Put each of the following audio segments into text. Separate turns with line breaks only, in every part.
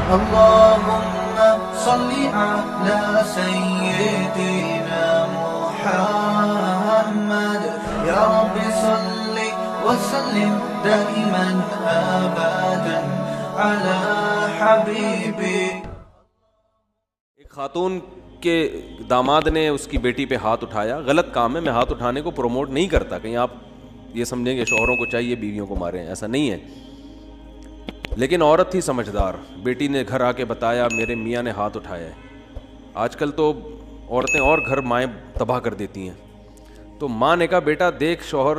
اللهم صل على سيدنا محمد يا رب صل وسلم دائما ابدا على حبيبك.
ایک خاتون کے داماد نے اس کی بیٹی پہ ہاتھ اٹھایا. غلط کام ہے, میں ہاتھ اٹھانے کو پروموٹ نہیں کرتا, کہیں آپ یہ سمجھیں گے شوہروں کو چاہیے بیویوں کو ماریں, ایسا نہیں ہے. لیکن عورت تھی سمجھدار, بیٹی نے گھر آ کے بتایا میرے میاں نے ہاتھ اٹھایا ہے. آج کل تو عورتیں اور گھر مائیں تباہ کر دیتی ہیں. تو ماں نے کہا بیٹا دیکھ شوہر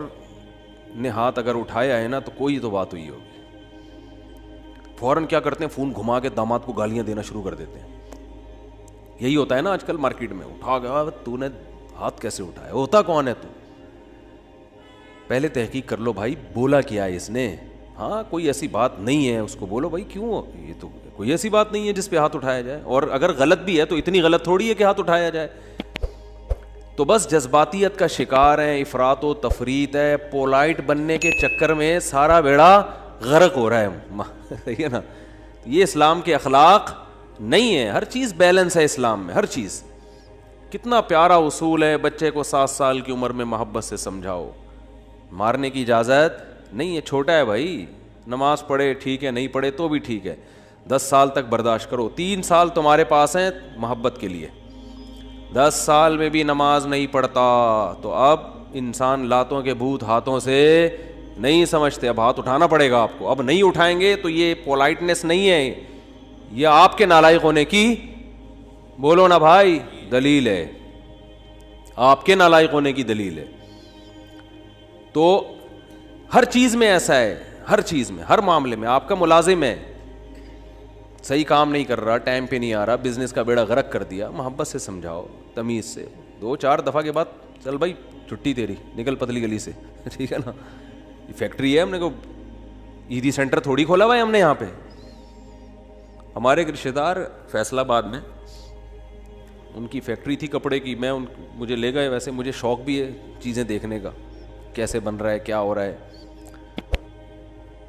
نے ہاتھ اگر اٹھایا ہے نا تو کوئی تو بات ہوئی ہوگی. فوراً کیا کرتے ہیں, فون گھما کے داماد کو گالیاں دینا شروع کر دیتے ہیں. یہی ہوتا ہے نا آج کل مارکیٹ میں, اٹھا گیا تو نے ہاتھ کیسے اٹھایا, ہوتا کون ہے تو, پہلے تحقیق کر لو بھائی بولا کیا ہے اس نے. ہاں کوئی ایسی بات نہیں ہے, اس کو بولو بھائی کیوں, یہ تو کوئی ایسی بات نہیں ہے جس پہ ہاتھ اٹھایا جائے, اور اگر غلط بھی ہے تو اتنی غلط تھوڑی ہے کہ ہاتھ اٹھایا جائے. تو بس جذباتیت کا شکار ہے, افراط و تفریط ہے, پولائٹ بننے کے چکر میں سارا بیڑا غرق ہو رہا ہے. صحیح ہے نا, یہ اسلام کے اخلاق نہیں ہے. ہر چیز بیلنس ہے اسلام میں, ہر چیز. کتنا پیارا اصول ہے, بچے کو 7 سال کی عمر میں محبت سے سمجھاؤ, مارنے کی اجازت نہیں ہے. چھوٹا ہے بھائی, نماز پڑھے ٹھیک ہے, نہیں پڑھے تو بھی ٹھیک ہے, 10 سال تک برداشت کرو. 3 سال تمہارے پاس ہیں محبت کے لیے, 10 سال میں بھی نماز نہیں پڑھتا تو اب انسان لاتوں کے بھوت ہاتھوں سے نہیں سمجھتے, اب ہاتھ اٹھانا پڑے گا آپ کو. اب نہیں اٹھائیں گے تو یہ پولائٹنس نہیں ہے, یہ آپ کے نالائق ہونے کی, بولو نا بھائی, دلیل ہے, آپ کے نالائق ہونے کی دلیل ہے. تو ہر چیز میں ایسا ہے, ہر چیز میں, ہر معاملے میں. آپ کا ملازم ہے, صحیح کام نہیں کر رہا, ٹائم پہ نہیں آ رہا, بزنس کا بیڑا غرق کر دیا, محبت سے سمجھاؤ, تمیز سے. 2-4 دفعہ کے بعد چل بھائی چھٹی تیری, نکل پتلی گلی سے, ٹھیک ہے نا. یہ فیکٹری ہے, ہم نے کو عیدی سینٹر تھوڑی کھولا ہوا ہے ہم نے یہاں پہ. ہمارے ایک رشتے دار فیصل آباد میں, ان کی فیکٹری تھی کپڑے کی, مجھے لے گئے. ویسے مجھے شوق بھی ہے چیزیں دیکھنے کا, کیسے بن رہا ہے, کیا ہو رہا ہے.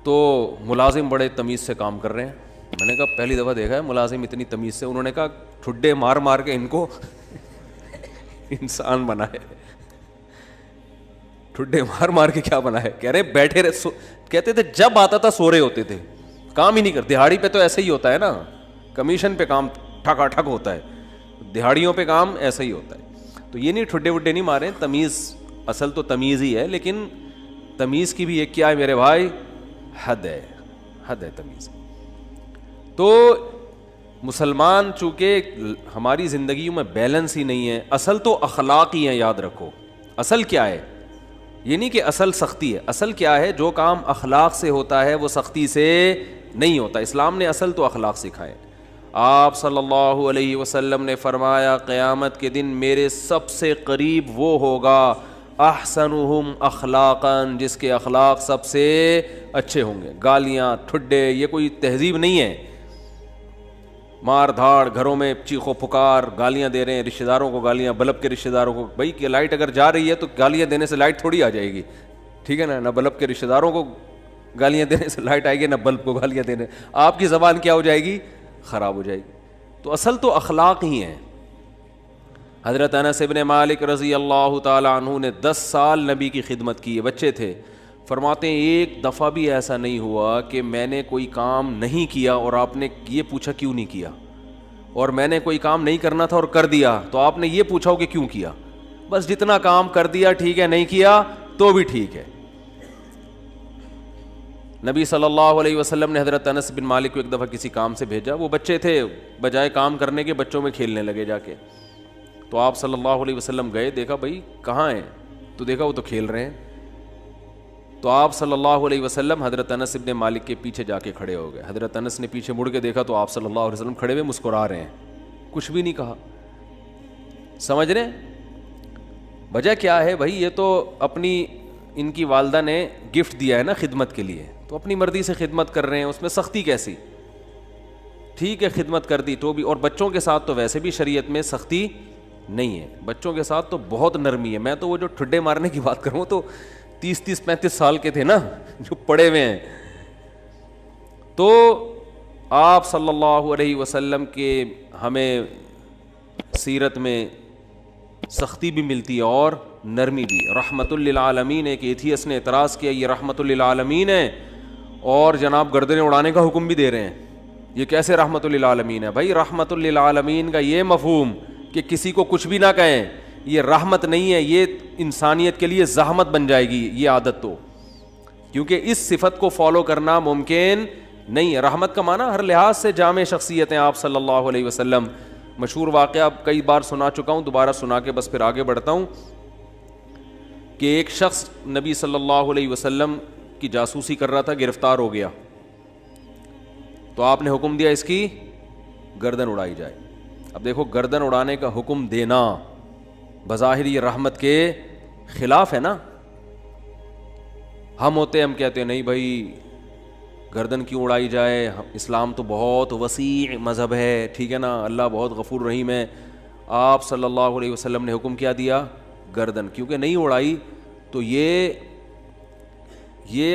تو ملازم بڑے تمیز سے کام کر رہے ہیں. میں نے کہا پہلی دفعہ دیکھا ہے ملازم اتنی تمیز سے. انہوں نے کہا ٹھڈے مار مار کے ان کو انسان بنائے. ٹھڈے مار مار کے کیا بنائے, کہہ رہے بیٹھے رہے, کہتے تھے جب آتا تھا سو رہے ہوتے تھے, کام ہی نہیں کرتے. دہاڑی پہ تو ایسا ہی ہوتا ہے نا, کمیشن پہ کام ٹھکا ٹھک ہوتا ہے, دہاڑیوں پہ کام ایسا ہی ہوتا ہے. تو یہ نہیں ٹھڈے وڈے نہیں مارے, تمیز, اصل تو تمیز ہی ہے, لیکن تمیز کی بھی ایک کیا ہے میرے بھائی, حد ہے, حد ہے تمیز. تو مسلمان چونکہ ہماری زندگیوں میں بیلنس ہی نہیں ہے. اصل تو اخلاق ہی ہیں, یاد رکھو. اصل کیا ہے, یہ نہیں کہ اصل سختی ہے, اصل کیا ہے, جو کام اخلاق سے ہوتا ہے وہ سختی سے نہیں ہوتا. اسلام نے اصل تو اخلاق سکھائے. آپ صلی اللہ علیہ وسلم نے فرمایا قیامت کے دن میرے سب سے قریب وہ ہوگا احسنہم اخلاقا, جس کے اخلاق سب سے اچھے ہوں گے. گالیاں ٹھڈے یہ کوئی تہذیب نہیں ہے, مار دھاڑ, گھروں میں چیخو پکار, گالیاں دے رہے ہیں رشتہ داروں کو, گالیاں بلب کے رشتہ داروں کو. بھائی کہ لائٹ اگر جا رہی ہے تو گالیاں دینے سے لائٹ تھوڑی آ جائے گی, ٹھیک ہے نا. نہ بلب کے رشتہ داروں کو گالیاں دینے سے لائٹ آئے گی, نہ بلب کو گالیاں دینے, آپ کی زبان کیا ہو جائے گی, خراب ہو جائے گی. تو اصل تو اخلاق ہی ہیں. حضرت انس ابن مالک رضی اللہ تعالی عنہ نے 10 سال نبی کی خدمت کی ہے, بچے تھے. فرماتے ہیں ایک دفعہ بھی ایسا نہیں ہوا کہ میں نے کوئی کام نہیں کیا اور آپ نے یہ پوچھا کیوں نہیں کیا, اور میں نے کوئی کام نہیں کرنا تھا اور کر دیا تو آپ نے یہ پوچھا ہو کہ کیوں کیا. بس جتنا کام کر دیا ٹھیک ہے, نہیں کیا تو بھی ٹھیک ہے. نبی صلی اللہ علیہ وسلم نے حضرت انس بن مالک کو ایک دفعہ کسی کام سے بھیجا, وہ بچے تھے, بجائے کام کرنے کے بچوں میں کھیلنے لگے جا کے. تو آپ صلی اللہ علیہ وسلم گئے, دیکھا بھائی کہاں ہیں, تو دیکھا وہ تو کھیل رہے ہیں. تو آپ صلی اللہ علیہ وسلم حضرت انس بن مالک کے پیچھے جا کے کھڑے ہو گئے. حضرت انس نے پیچھے مڑ کے دیکھا تو آپ صلی اللہ علیہ وسلم کھڑے ہوئے مسکرا رہے ہیں, کچھ بھی نہیں کہا. سمجھ رہے وجہ کیا ہے بھائی, یہ تو اپنی ان کی والدہ نے گفٹ دیا ہے نا خدمت کے لیے, تو اپنی مرضی سے خدمت کر رہے ہیں, اس میں سختی کیسی. ٹھیک ہے خدمت کر دی تو بھی, اور بچوں کے ساتھ تو ویسے بھی شریعت میں سختی نہیں ہے, بچوں کے ساتھ تو بہت نرمی ہے. میں تو وہ جو ٹھڈے مارنے کی بات کروں تو 30-35 سال کے تھے نا جو پڑے ہوئے ہیں. تو آپ صلی اللہ علیہ وسلم کے ہمیں سیرت میں سختی بھی ملتی ہے اور نرمی بھی. رحمت للعالمین. ایک ایتھیس نے اعتراض کیا یہ رحمت للعالمین ہے اور جناب گردنیں اڑانے کا حکم بھی دے رہے ہیں, یہ کیسے رحمت للعالمین ہے؟ بھائی رحمت للعالمین کا یہ مفہوم کہ کسی کو کچھ بھی نہ کہیں یہ رحمت نہیں ہے, یہ انسانیت کے لیے زحمت بن جائے گی یہ عادت, تو کیونکہ اس صفت کو فالو کرنا ممکن نہیں ہے. رحمت کا معنی ہر لحاظ سے جامع شخصیت ہیں آپ صلی اللہ علیہ وسلم. مشہور واقعہ کئی بار سنا چکا ہوں, دوبارہ سنا کے بس پھر آگے بڑھتا ہوں کہ ایک شخص نبی صلی اللہ علیہ وسلم کی جاسوسی کر رہا تھا, گرفتار ہو گیا, تو آپ نے حکم دیا اس کی گردن اڑائی جائے. اب دیکھو گردن اڑانے کا حکم دینا بظاہر یہ رحمت کے خلاف ہے نا. ہم ہوتے ہم کہتے ہیں نہیں بھائی گردن کیوں اڑائی جائے, اسلام تو بہت وسیع مذہب ہے, ٹھیک ہے نا, اللہ بہت غفور رحیم ہے. آپ صلی اللہ علیہ وسلم نے حکم کیا دیا گردن, کیونکہ نہیں اڑائی تو یہ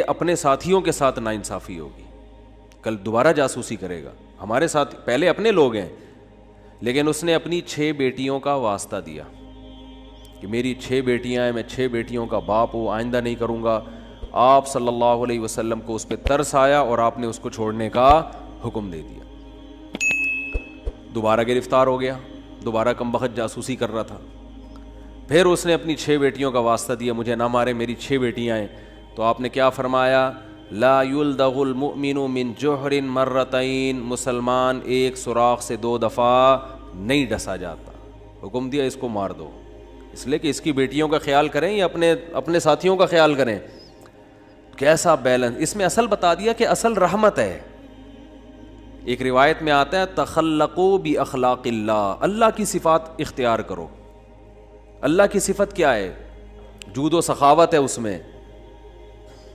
اپنے ساتھیوں کے ساتھ ناانصافی ہوگی, کل دوبارہ جاسوسی کرے گا. ہمارے ساتھ پہلے اپنے لوگ ہیں, لیکن اس نے اپنی 6 بیٹیوں کا واسطہ دیا کہ میری 6 بیٹیاں ہیں, میں 6 بیٹیوں کا باپ ہوں, آئندہ نہیں کروں گا. آپ صلی اللہ علیہ وسلم کو اس پہ ترس آیا اور آپ نے اس کو چھوڑنے کا حکم دے دیا. دوبارہ گرفتار ہو گیا, دوبارہ کمبخت جاسوسی کر رہا تھا. پھر اس نے اپنی 6 بیٹیوں کا واسطہ دیا, مجھے نہ مارے, میری 6 بیٹیاں ہیں. تو آپ نے کیا فرمایا, لا یلدغ المؤمن من جحر مرتین, مسلمان ایک سوراخ سے 2 دفعہ نہیں ڈسا جاتا. حکم دیا اس کو مار دو, اس لیے کہ اس کی بیٹیوں کا خیال کریں یا اپنے ساتھیوں کا خیال کریں. کیسا بیلنس اس میں, اصل بتا دیا کہ اصل رحمت ہے. ایک روایت میں آتا ہے تخلقوا باخلاق اللہ, اللہ کی صفات اختیار کرو. اللہ کی صفت کیا ہے؟ جود و سخاوت ہے اس میں.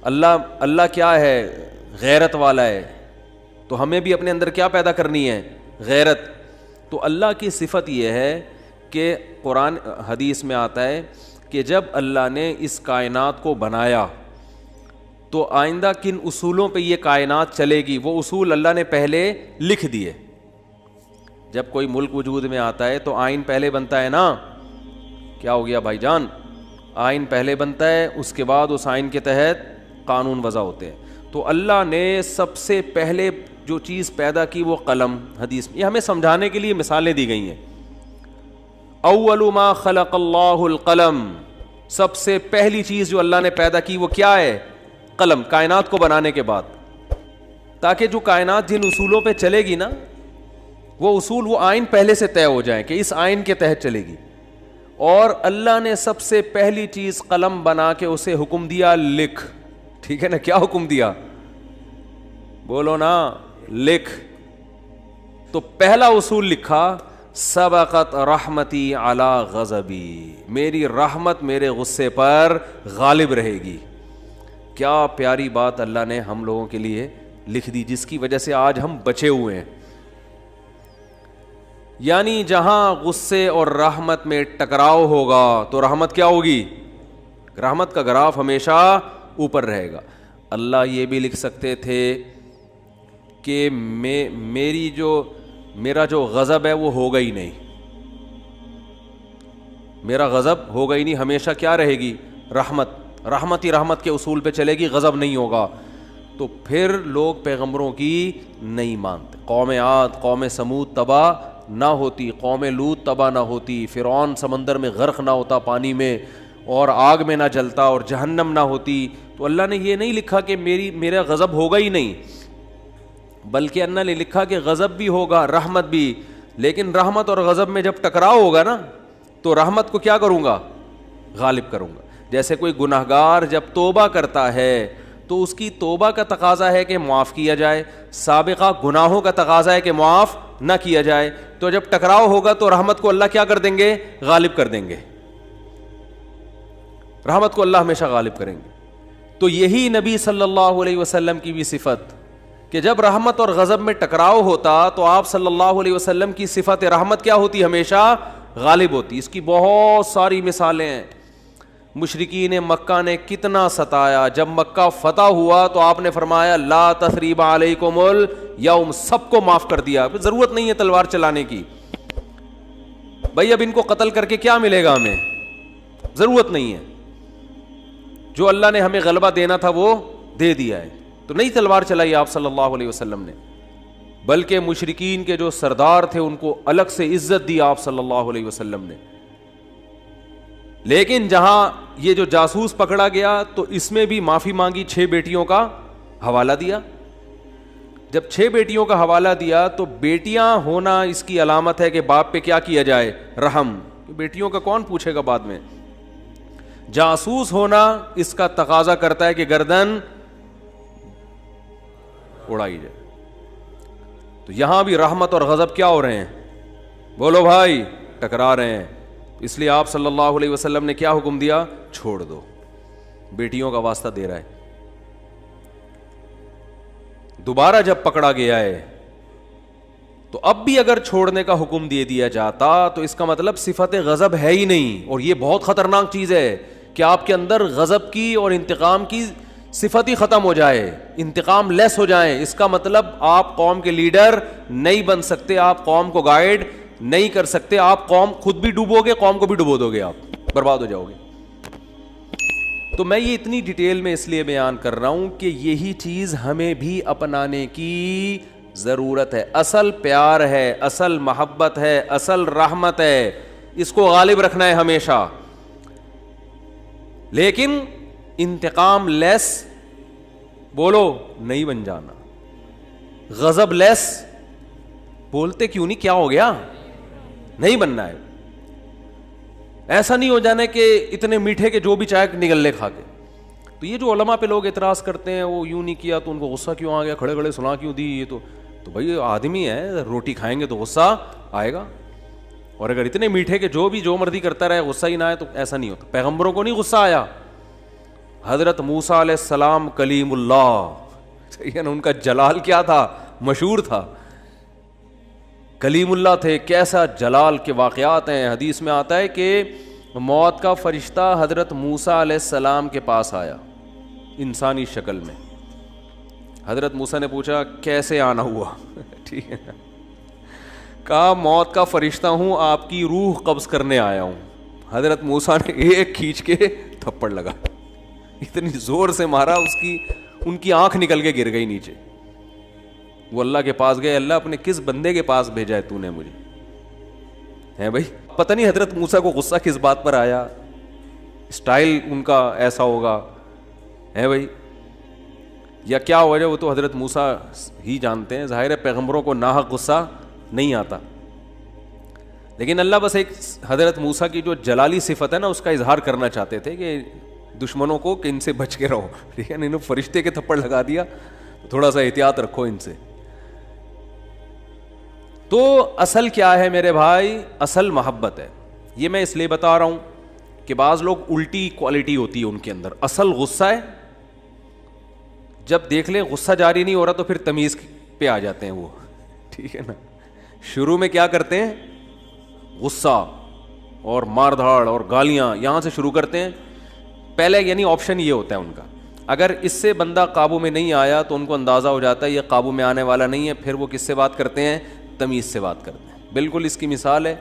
اللہ کیا ہے؟ غیرت والا ہے. تو ہمیں بھی اپنے اندر کیا پیدا کرنی ہے؟ غیرت. تو اللہ کی صفت یہ ہے کہ قرآن حدیث میں آتا ہے کہ جب اللہ نے اس کائنات کو بنایا تو آئندہ کن اصولوں پہ یہ کائنات چلے گی, وہ اصول اللہ نے پہلے لکھ دیے. جب کوئی ملک وجود میں آتا ہے تو آئین پہلے بنتا ہے نا. کیا ہو گیا بھائی جان؟ آئین پہلے بنتا ہے, اس کے بعد اس آئین کے تحت قانون وضع ہوتے ہیں. تو اللہ نے سب سے پہلے جو چیز پیدا کی وہ قلم. حدیث میں یہ ہمیں سمجھانے کے لیے مثالیں دی گئی ہیں. اول ما خلق اللہ القلم, سب سے پہلی چیز جو اللہ نے پیدا کی وہ کیا ہے؟ قلم. کائنات کو بنانے کے بعد, تاکہ جو کائنات جن اصولوں پہ چلے گی نا وہ اصول, وہ آئین پہلے سے طے ہو جائیں کہ اس آئین کے تحت چلے گی. اور اللہ نے سب سے پہلی چیز قلم بنا کے اسے حکم دیا لکھ. ٹھیک ہے نا, کیا حکم دیا؟ بولو نا, لکھ. تو پہلا اصول لکھا, سبقت رحمتی علی غضبی, میری رحمت میرے غصے پر غالب رہے گی. کیا پیاری بات اللہ نے ہم لوگوں کے لیے لکھ دی, جس کی وجہ سے آج ہم بچے ہوئے ہیں. یعنی جہاں غصے اور رحمت میں ٹکراؤ ہوگا تو رحمت کیا ہوگی؟ رحمت کا گراف ہمیشہ اوپر رہے گا. اللہ یہ بھی لکھ سکتے تھے کہ میرا جو غضب ہے وہ ہوگا ہی نہیں, میرا غضب ہوگا ہی نہیں, ہمیشہ کیا رہے گی؟ رحمت ہی رحمت کے اصول پہ چلے گی, غضب نہیں ہوگا. تو پھر لوگ پیغمبروں کی نہیں مانتے. قوم عاد, قوم سمود تباہ نہ ہوتی, قوم لوط تباہ نہ ہوتی, فرعون سمندر میں غرق نہ ہوتا پانی میں اور آگ میں نہ جلتا اور جہنم نہ ہوتی. تو اللہ نے یہ نہیں لکھا کہ میرا غضب ہوگا ہی نہیں, بلکہ اللہ نے لکھا کہ غضب بھی ہوگا, رحمت بھی. لیکن رحمت اور غضب میں جب ٹکراؤ ہوگا نا تو رحمت کو کیا کروں گا؟ غالب کروں گا. جیسے کوئی گناہگار جب توبہ کرتا ہے تو اس کی توبہ کا تقاضا ہے کہ معاف کیا جائے, سابقہ گناہوں کا تقاضا ہے کہ معاف نہ کیا جائے. تو جب ٹکراؤ ہوگا تو رحمت کو اللہ کیا کر دیں گے؟ غالب کر دیں گے. رحمت کو اللہ ہمیشہ غالب کریں گے. تو یہی نبی صلی اللہ علیہ وسلم کی بھی صفت کہ جب رحمت اور غضب میں ٹکراؤ ہوتا تو آپ صلی اللہ علیہ وسلم کی صفت رحمت کیا ہوتی؟ ہمیشہ غالب ہوتی. اس کی بہت ساری مثالیں ہیں. مشرکین مکہ نے کتنا ستایا. جب مکہ فتح ہوا تو آپ نے فرمایا لا تثریب علیکم الیوم, سب کو معاف کر دیا, ضرورت نہیں ہے تلوار چلانے کی. بھائی اب ان کو قتل کر کے کیا ملے گا ہمیں, ضرورت نہیں ہے. جو اللہ نے ہمیں غلبہ دینا تھا وہ دے دیا ہے. تو نہیں تلوار چلائی آپ صلی اللہ علیہ وسلم نے, بلکہ مشرکین کے جو سردار تھے ان کو الگ سے عزت دی آپ صلی اللہ علیہ وسلم نے. لیکن جہاں یہ جو جاسوس پکڑا گیا تو اس میں بھی معافی مانگی, 6 بیٹیوں کا حوالہ دیا. جب 6 بیٹیوں کا حوالہ دیا تو بیٹیاں ہونا اس کی علامت ہے کہ باپ پہ کیا کیا جائے, رحم. بیٹیوں کا کون پوچھے گا بعد میں. جاسوس ہونا اس کا تقاضا کرتا ہے کہ گردن اڑائی جائے. تو یہاں بھی رحمت اور غضب کیا ہو رہے ہیں, بولو بھائی, ٹکرا رہے ہیں. اس لیے آپ صلی اللہ علیہ وسلم نے کیا حکم دیا, چھوڑ دو. بیٹیوں کا واسطہ دے رہا ہے. دوبارہ جب پکڑا گیا ہے تو اب بھی اگر چھوڑنے کا حکم دے دیا جاتا تو اس کا مطلب صفت غضب ہے ہی نہیں. اور یہ بہت خطرناک چیز ہے کہ آپ کے اندر غضب کی اور انتقام کی صفت ہی ختم ہو جائے, انتقام لیس ہو جائیں. اس کا مطلب آپ قوم کے لیڈر نہیں بن سکتے, آپ قوم کو گائیڈ نہیں کر سکتے, آپ قوم خود بھی ڈوبو گے, قوم کو بھی ڈبو دو گے, آپ برباد ہو جاؤ گے. تو میں یہ اتنی ڈیٹیل میں اس لیے بیان کر رہا ہوں کہ یہی چیز ہمیں بھی اپنانے کی ضرورت ہے. اصل پیار ہے, اصل محبت ہے, اصل رحمت ہے, اس کو غالب رکھنا ہے ہمیشہ. لیکن انتقام لیس بولو نہیں بن جانا, غضب لیس بولتے کیوں نہیں, کیا ہو گیا, نہیں بننا ہے. ایسا نہیں ہو جانا کہ اتنے میٹھے کے جو بھی چائے نگل لے کھا کے. تو یہ جو علماء پہ لوگ اعتراض کرتے ہیں وہ یوں نہیں کیا تو ان کو غصہ کیوں آ گیا, کھڑے کھڑے سنا کیوں دی, یہ تو بھائی آدمی ہے, روٹی کھائیں گے تو غصہ آئے گا. اور اگر اتنے میٹھے کے جو بھی جو مرضی کرتا رہے غصہ ہی نہ آئے تو ایسا نہیں ہوتا. پیغمبروں کو نہیں غصہ آیا. حضرت موسیٰ علیہ السلام کلیم اللہ, صحیح ہے نا, ان کا جلال کیا تھا, مشہور تھا, کلیم اللہ تھے. کیسا جلال کے واقعات ہیں. حدیث میں آتا ہے کہ موت کا فرشتہ حضرت موسیٰ علیہ السلام کے پاس آیا انسانی شکل میں. حضرت موسیٰ نے پوچھا کیسے آنا ہوا, ٹھیک ہے, کہا موت کا فرشتہ ہوں, آپ کی روح قبض کرنے آیا ہوں. حضرت موسیٰ نے ایک کھینچ کے تھپڑ لگا, اتنی زور سے مارا ان کی آنکھ نکل کے گر گئی نیچے. وہ اللہ کے پاس گئے, اللہ اپنے کس بندے کے پاس بھیجا ہے تو نے مجھے, ہے بھائی. پتہ نہیں حضرت موسیٰ کو غصہ کس بات پر آیا, اسٹائل ان کا ایسا ہوگا, ہے بھائی, یا کیا وجہ, وہ تو حضرت موسیٰ ہی جانتے ہیں. ظاہر ہے پیغمبروں کو ناحق غصہ نہیں آتا, لیکن اللہ بس ایک حضرت موسیٰ کی جو جلالی صفت ہے نا اس کا اظہار کرنا چاہتے تھے کہ دشمنوں کو کہ ان سے بچ کے رہو, ٹھیک ہے. انہوں فرشتے کے تھپڑ لگا دیا, تھوڑا سا احتیاط رکھو ان سے. تو اصل کیا ہے میرے بھائی, اصل محبت ہے. یہ میں اس لیے بتا رہا ہوں کہ بعض لوگ الٹی کوالٹی ہوتی ہے ان کے اندر. اصل غصہ ہے, جب دیکھ لیں غصہ جاری نہیں ہو رہا تو پھر تمیز پہ آ جاتے ہیں وہ, ٹھیک ہے نا. شروع میں کیا کرتے ہیں, غصہ اور مار دھاڑ اور گالیاں یہاں سے شروع کرتے ہیں پہلے, یعنی آپشن یہ ہوتا ہے ان کا. اگر اس سے بندہ قابو میں نہیں آیا تو ان کو اندازہ ہو جاتا ہے یہ قابو میں آنے والا نہیں ہے, پھر وہ کس سے بات کرتے ہیں, تمیز سے بات کرتے ہیں. بالکل اس کی مثال ہے,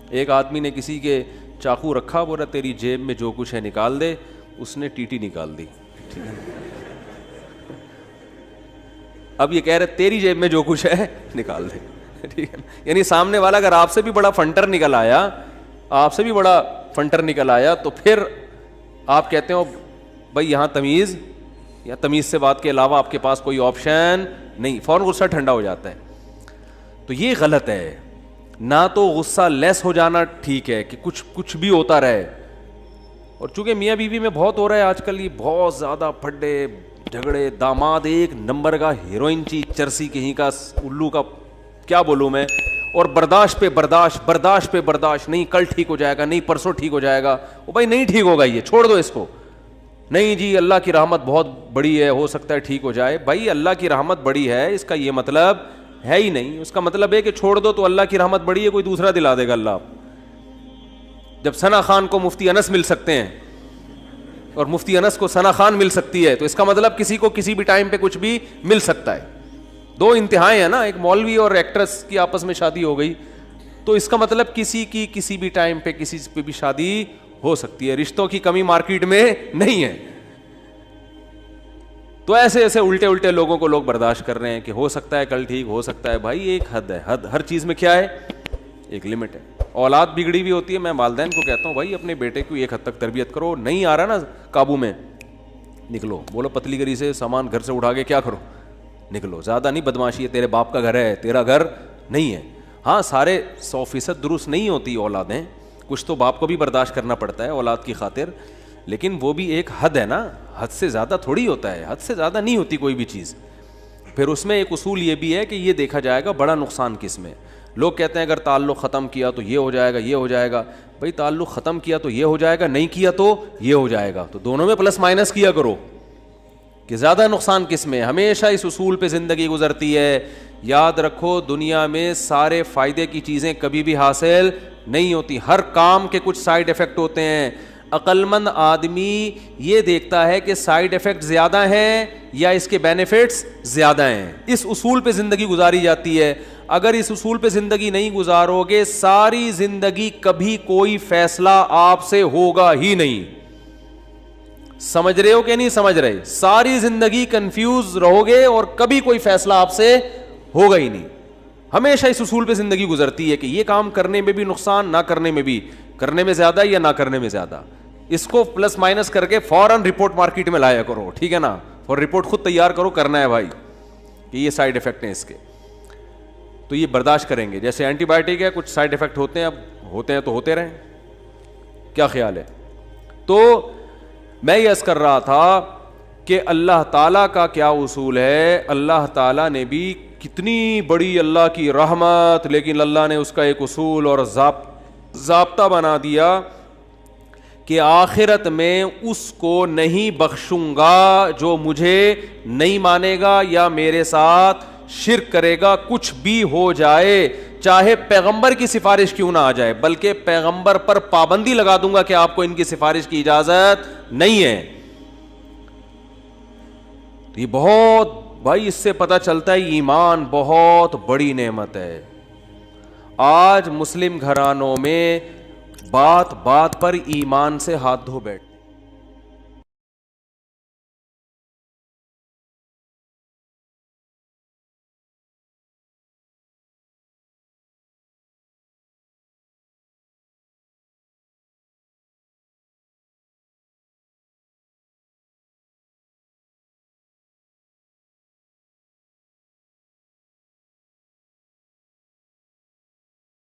ایک آدمی نے کسی کے چاقو رکھا, بولا تیری جیب میں جو کچھ ہے نکال دے, اس نے ٹیٹی نکال دی, ٹھیک ہے. اب یہ کہہ رہے تیری جیب میں جو کچھ ہے نکال دے, ٹھیک ہے. یعنی سامنے والا اگر آپ سے بھی بڑا فنٹر نکل آیا, آپ سے بھی بڑا فنٹر نکل آیا تو پھر آپ کہتے ہو بھائی یہاں تمیز, یا تمیز سے بات کے علاوہ آپ کے پاس کوئی آپشن نہیں, فوراً غصہ ٹھنڈا ہو جاتا ہے. تو یہ غلط ہے. نہ تو غصہ لیس ہو جانا ٹھیک ہے کہ کچھ بھی ہوتا رہے, اور چونکہ میاں بیوی میں بہت ہو رہا ہے آج کل, یہ بہت زیادہ پھڈے جھگڑے, داماد ایک نمبر کا ہیروئن چرسی کہیں کا الو کا, کیا بولوں میں, اور برداشت پہ برداشت, نہیں کل ٹھیک ہو جائے گا, نہیں پرسوں ٹھیک ہو جائے گا. وہ بھائی نہیں ٹھیک ہوگا, یہ چھوڑ دو اس کو. نہیں جی اللہ کی رحمت بہت بڑی ہے, ہو سکتا ہے ٹھیک ہو جائے. بھائی اللہ کی رحمت بڑی ہے اس کا یہ مطلب ہے ہی نہیں. اس کا مطلب ہے کہ چھوڑ دو تو اللہ کی رحمت بڑی ہے, کوئی دوسرا دلا دے گا اللہ. جب ثنا خان کو مفتی انس مل سکتے ہیں, اور مفتی انس کو ثنا خان مل سکتی ہے, تو اس کا مطلب کسی کو کسی بھی ٹائم پہ کچھ بھی مل سکتا ہے. دو انتہائیں ہیں نا, ایک مولوی اور ایکٹریس کی آپس میں شادی ہو گئی, تو اس کا مطلب کسی کی کسی بھی ٹائم پہ کسی پہ بھی شادی ہو سکتی ہے. رشتوں کی کمی مارکیٹ میں نہیں ہے. تو ایسے ایسے الٹے الٹے لوگوں کو لوگ برداشت کر رہے ہیں کہ ہو سکتا ہے کل ٹھیک ہو سکتا ہے. بھائی ایک حد ہے, حد ہر چیز میں کیا ہے, ایک لمٹ ہے. اولاد بگڑی ہوئی ہوتی ہے, میں والدین کو کہتا ہوں بھائی اپنے بیٹے کو ایک حد تک تربیت کرو, نہیں آ رہا نا قابو میں, نکلو. بولو پتلی گری سے سامان گھر سے اٹھا کے کیا کرو, نکلو. زیادہ نہیں بدماشی ہے, تیرے باپ کا گھر ہے, تیرا گھر نہیں ہے. ہاں سارے 100% درست نہیں ہوتی اولادیں, کچھ تو باپ کو بھی برداشت کرنا پڑتا ہے اولاد کی خاطر, لیکن وہ بھی ایک حد ہے نا, حد سے زیادہ تھوڑی ہوتا ہے, حد سے زیادہ نہیں ہوتی کوئی بھی چیز. پھر اس میں ایک اصول یہ بھی ہے کہ یہ دیکھا جائے گا بڑا نقصان کس میں. لوگ کہتے ہیں اگر تعلق ختم کیا تو یہ ہو جائے گا, یہ ہو جائے گا. بھائی تعلق ختم کیا تو یہ ہو جائے گا, نہیں کیا تو یہ ہو جائے گا, تو دونوں میں پلس مائنس کیا کرو کہ زیادہ نقصان کس میں. ہمیشہ اس اصول پہ زندگی گزرتی ہے. یاد رکھو دنیا میں سارے فائدے کی چیزیں کبھی بھی حاصل نہیں ہوتی, ہر کام کے کچھ سائیڈ افیکٹ ہوتے ہیں. عقل مند آدمی یہ دیکھتا ہے کہ سائیڈ افیکٹ زیادہ ہیں یا اس کے بینیفٹس زیادہ ہیں. اس اصول پہ زندگی گزاری جاتی ہے. اگر اس اصول پہ زندگی نہیں گزارو گے, ساری زندگی کبھی کوئی فیصلہ آپ سے ہوگا ہی نہیں. سمجھ رہے ہو کہ نہیں سمجھ رہے؟ ساری زندگی کنفیوز رہو گے اور کبھی کوئی فیصلہ آپ سے ہوگا ہی نہیں. ہمیشہ اس اصول پہ زندگی گزرتی ہے کہ یہ کام کرنے میں بھی نقصان, نہ کرنے میں بھی, کرنے میں زیادہ یا نہ کرنے میں زیادہ. اس کو پلس مائنس کر کے فوراً رپورٹ مارکیٹ میں لایا کرو, ٹھیک ہے نا, اور رپورٹ خود تیار کرو, کرنا ہے بھائی کہ یہ سائیڈ افیکٹ ہیں اس کے, تو یہ برداشت کریں گے. جیسے اینٹی بائیوٹک ہے, کچھ سائیڈ افیکٹ ہوتے ہیں, اب ہوتے ہیں تو ہوتے رہیں, کیا خیال ہے. تو میں یہ عرض کر رہا تھا کہ اللہ تعالیٰ کا کیا اصول ہے. اللہ تعالیٰ نے بھی کتنی بڑی اللہ کی رحمت, لیکن اللہ نے اس کا ایک اصول اور ضابطہ بنا دیا کہ آخرت میں اس کو نہیں بخشوں گا جو مجھے نہیں مانے گا یا میرے ساتھ شرک کرے گا, کچھ بھی ہو جائے, چاہے پیغمبر کی سفارش کیوں نہ آ جائے, بلکہ پیغمبر پر پابندی لگا دوں گا کہ آپ کو ان کی سفارش کی اجازت نہیں ہے. یہ بہت بھائی, اس سے پتہ چلتا ہے ایمان بہت بڑی نعمت ہے. آج مسلم گھرانوں میں بات بات پر ایمان سے ہاتھ دھو بیٹھ